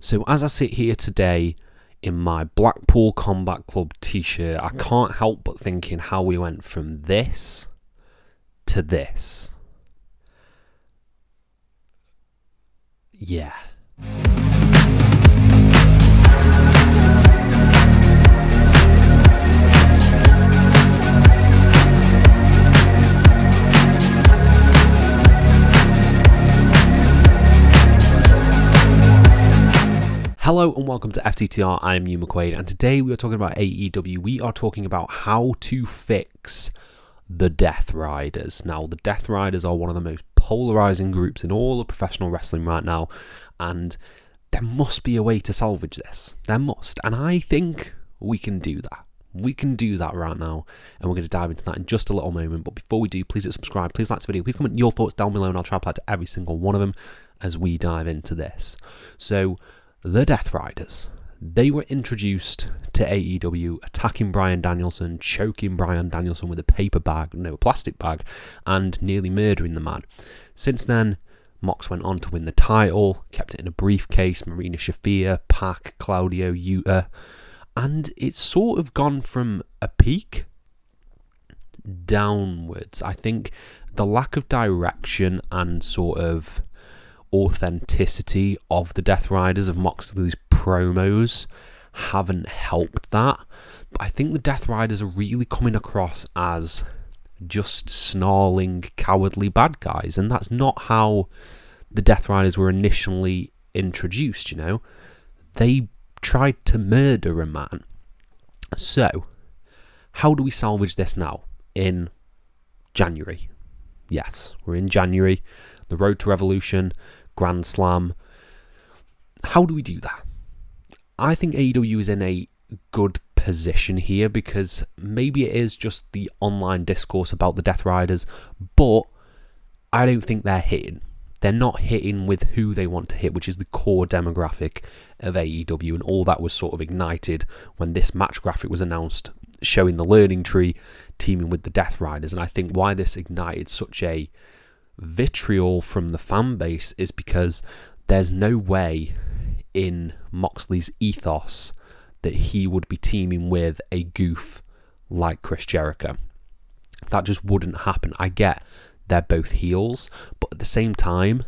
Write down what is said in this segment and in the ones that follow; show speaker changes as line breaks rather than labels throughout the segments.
So as I sit here today in my Blackpool Combat Club t-shirt, I can't help but thinking how we went from this to this. Yeah. Hello and welcome to FTTR, I am Hugh McQuaid, and today we are talking about AEW. We are talking about how to fix the Death Riders. Now, the Death Riders are one of the most polarizing groups in all of professional wrestling right now, and there must be a way to salvage this. There must, and I think we can do that. We can do that right now, and we're going to dive into that in just a little moment. But before we do, please hit subscribe, please like this video, please comment your thoughts down below, and I'll try to reply to every single one of them as we dive into this. So, the Death Riders, they were introduced to AEW, attacking Bryan Danielson, choking Bryan Danielson with a plastic bag, and nearly murdering the man. Since then, Mox went on to win the title, kept it in a briefcase, Marina Shafir, Pac, Claudio, Yuta, and it's sort of gone from a peak downwards. I think the lack of direction and sort of authenticity of the Death Riders, of Moxley's promos, haven't helped that. But I think the Death Riders are really coming across as just snarling, cowardly bad guys, and that's not how the Death Riders were initially introduced, you know. They tried to murder a man. So, how do we salvage this now? In January. Yes, we're in January. The Road to Revolution, Grand Slam. How do we do that? I think AEW is in a good position here because maybe it is just the online discourse about the Death Riders, but I don't think they're hitting. They're not hitting with who they want to hit, which is the core demographic of AEW, and all that was sort of ignited when this match graphic was announced, showing the learning tree teaming with the Death Riders. And I think why this ignited such a vitriol from the fan base is because there's no way in Moxley's ethos that he would be teaming with a goof like Chris Jericho. That just wouldn't happen. I get they're both heels, but at the same time,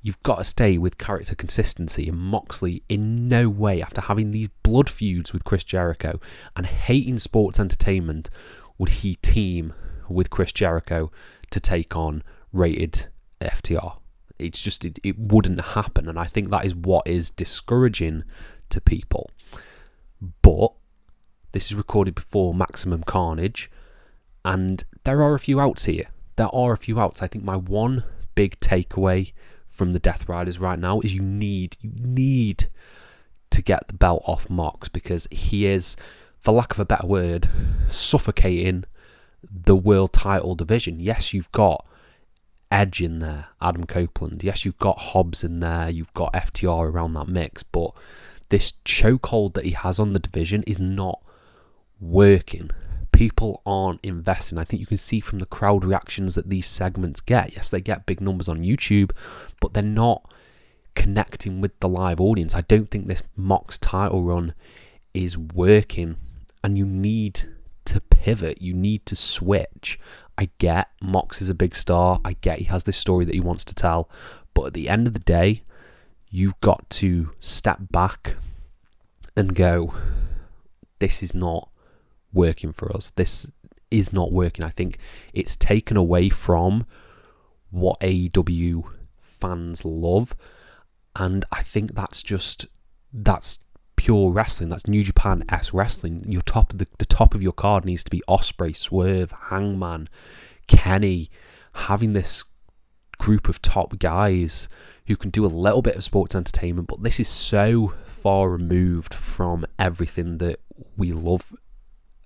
you've got to stay with character consistency, and Moxley in no way, after having these blood feuds with Chris Jericho and hating sports entertainment, would he team with Chris Jericho to take on rated FTR. It's just, it wouldn't happen, and I think that is what is discouraging to people. But this is recorded before Maximum Carnage, and there are a few outs here. There are a few outs. I think my one big takeaway from the Death Riders right now is you need to get the belt off Mox, because he is, for lack of a better word, suffocating the world title division. Yes, you've got Edge in there, Adam Copeland. Yes, you've got Hobbs in there, you've got FTR around that mix, but this chokehold that he has on the division is not working. People aren't investing. I think you can see from the crowd reactions that these segments get. Yes, they get big numbers on YouTube, but they're not connecting with the live audience. I don't think this Mox title run is working, and you need to pivot. You need to switch. I get Mox is a big star. I get he has this story that he wants to tell. But at the end of the day, you've got to step back and go, this is not working for us. This is not working. I think it's taken away from what AEW fans love. And I think that's pure wrestling. That's New Japan-esque wrestling. The top of your card needs to be Ospreay, Swerve, Hangman, Kenny, having this group of top guys who can do a little bit of sports entertainment, but this is so far removed from everything that we love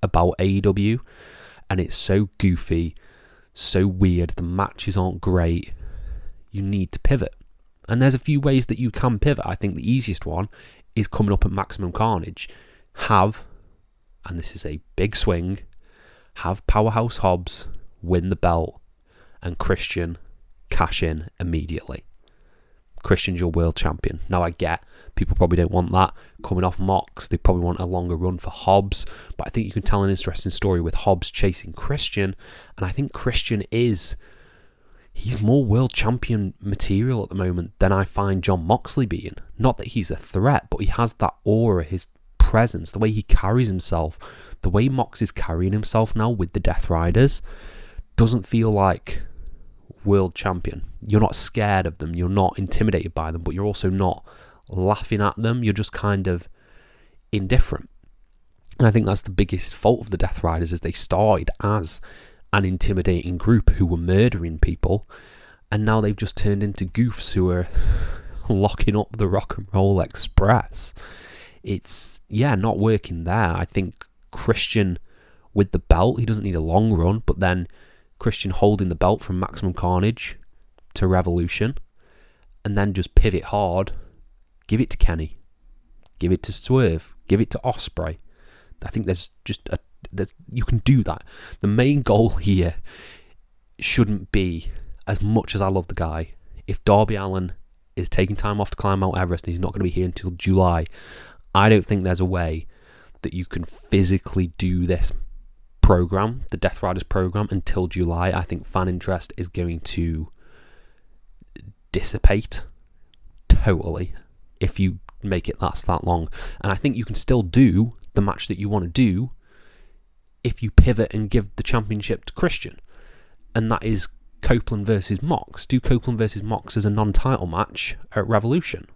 about AEW, and it's so goofy, so weird. The matches aren't great. You need to pivot, and there's a few ways that you can pivot. I think the easiest one is coming up at Maximum Carnage. And this is a big swing, have Powerhouse Hobbs win the belt and Christian cash in immediately. Christian's your world champion. Now I get people probably don't want that coming off Mox. They probably want a longer run for Hobbs, but I think you can tell an interesting story with Hobbs chasing Christian, and I think Christian he's more world champion material at the moment than I find Jon Moxley being. Not that he's a threat, but he has that aura, his presence, the way he carries himself, the way Mox is carrying himself now with the Death Riders doesn't feel like world champion. You're not scared of them, you're not intimidated by them, but you're also not laughing at them. You're just kind of indifferent. And I think that's the biggest fault of the Death Riders, is they started as an intimidating group who were murdering people, and now they've just turned into goofs who are locking up the Rock and Roll Express. It's not working there. I think Christian with the belt, he doesn't need a long run, but then Christian holding the belt from Maximum Carnage to Revolution, and then just pivot hard, give it to Kenny, give it to Swerve, give it to Ospreay. I think you can do that. The main goal here shouldn't be, as much as I love the guy, if Darby Allin is taking time off to climb Mount Everest and he's not going to be here until July, I don't think there's a way that you can physically do this program, the Death Riders program, until July. I think fan interest is going to dissipate totally if you make it last that long. And I think you can still do the match that you want to do if you pivot and give the championship to Christian, and that is Copeland versus Mox. Do Copeland versus Mox as a non-title match at Revolution.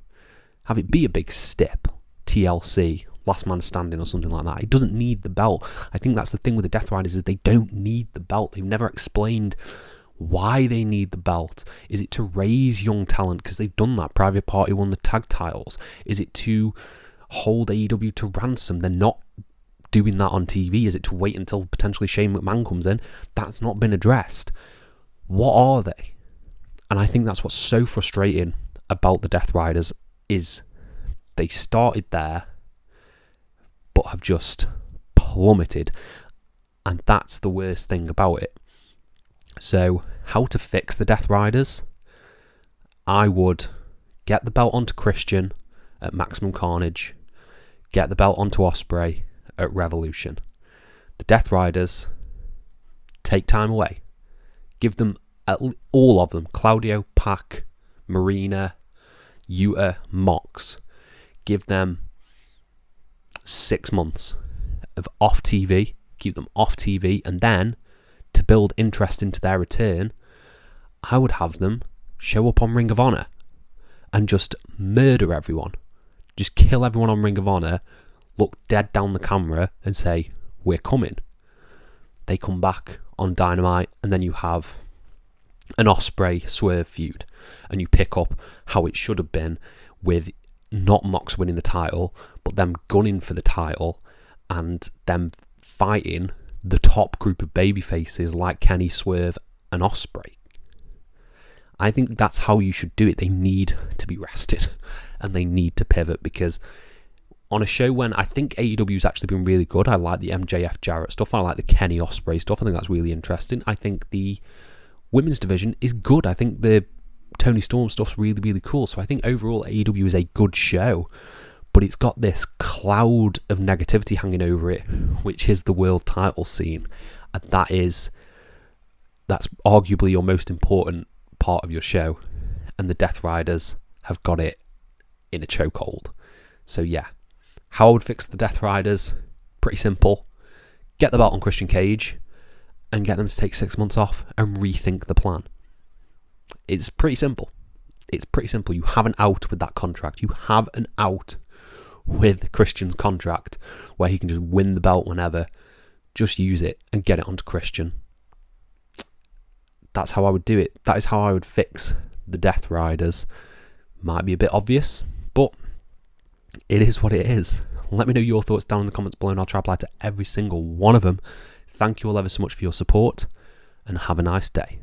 Have it be a big stip, TLC, Last Man Standing or something like that. It doesn't need the belt. I think that's the thing with the Death Riders, is they don't need the belt. They've never explained why they need the belt. Is it to raise young talent? Because they've done that. Private Party won the tag titles. Is it to hold AEW to ransom? They're not doing that on TV. Is it to wait until potentially Shane McMahon comes in? That's not been addressed. What are they? And I think that's what's so frustrating about the Death Riders, is they started there but have just plummeted, and that's the worst thing about it. So how to fix the Death Riders? I would get the belt onto Christian at Maximum Carnage, get the belt onto Ospreay at Revolution. The Death Riders, take time away. Give them, all of them, Claudio, Pac, Marina, Yuta, Mox, give them 6 months of off TV, keep them off TV, and then to build interest into their return, I would have them show up on Ring of Honor and just murder everyone. Just kill everyone on Ring of Honor, look dead down the camera and say, we're coming. They come back on Dynamite, and then you have an Ospreay Swerve feud, and you pick up how it should have been, with not Mox winning the title, but them gunning for the title and them fighting the top group of babyfaces like Kenny, Swerve and Ospreay. I think that's how you should do it. They need to be rested and they need to pivot, because on a show when I think AEW's actually been really good, I like the MJF Jarrett stuff, I like the Kenny Ospreay stuff, I think that's really interesting. I think the women's division is good. I think the Tony Storm stuff's really, really cool. So I think overall AEW is a good show, but it's got this cloud of negativity hanging over it, which is the world title scene. And that's arguably your most important part of your show. And the Death Riders have got it in a chokehold. So yeah, how I would fix the Death Riders, pretty simple. Get the belt on Christian Cage and get them to take 6 months off and rethink the plan. It's pretty simple. It's pretty simple. You have an out with that contract. You have an out with Christian's contract where he can just win the belt whenever. Just use it and get it onto Christian. That's how I would do it. That is how I would fix the Death Riders. Might be a bit obvious, but it is what it is. Let me know your thoughts down in the comments below, and I'll try to reply to every single one of them. Thank you all ever so much for your support, and have a nice day.